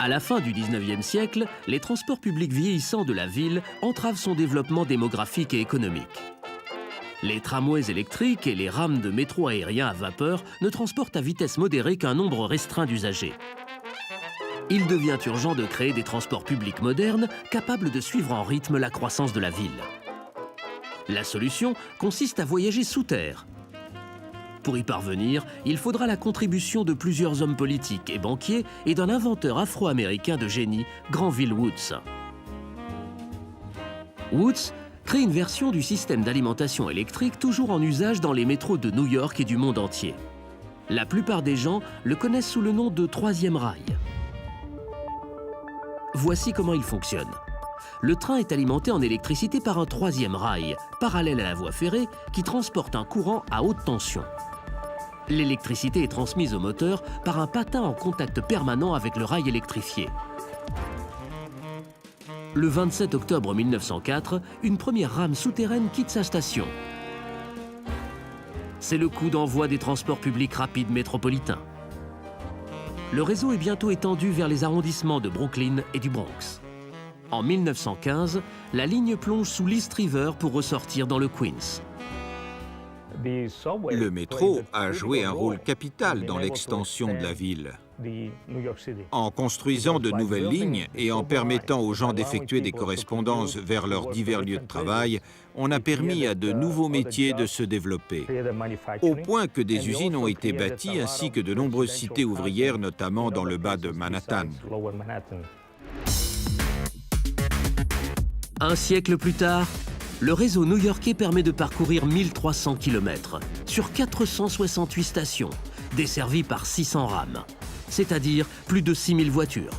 À la fin du 19e siècle, les transports publics vieillissants de la ville entravent son développement démographique et économique. Les tramways électriques et les rames de métro aérien à vapeur ne transportent à vitesse modérée qu'un nombre restreint d'usagers. Il devient urgent de créer des transports publics modernes capables de suivre en rythme la croissance de la ville. La solution consiste à voyager sous terre. Pour y parvenir, il faudra la contribution de plusieurs hommes politiques et banquiers et d'un inventeur afro-américain de génie, Granville Woods. Woods crée une version du système d'alimentation électrique toujours en usage dans les métros de New York et du monde entier. La plupart des gens le connaissent sous le nom de troisième rail. Voici comment il fonctionne. Le train est alimenté en électricité par un troisième rail, parallèle à la voie ferrée, qui transporte un courant à haute tension. L'électricité est transmise au moteur par un patin en contact permanent avec le rail électrifié. Le 27 octobre 1904, une première rame souterraine quitte sa station. C'est le coup d'envoi des transports publics rapides métropolitains. Le réseau est bientôt étendu vers les arrondissements de Brooklyn et du Bronx. En 1915, la ligne plonge sous l'East River pour ressortir dans le Queens. Le métro a joué un rôle capital dans l'extension de la ville. En construisant de nouvelles lignes et en permettant aux gens d'effectuer des correspondances vers leurs divers lieux de travail, on a permis à de nouveaux métiers de se développer, au point que des usines ont été bâties ainsi que de nombreuses cités ouvrières, notamment dans le bas de Manhattan. Un siècle plus tard, le réseau new-yorkais permet de parcourir 1300 km sur 468 stations, desservies par 600 rames, c'est-à-dire plus de 6000 voitures.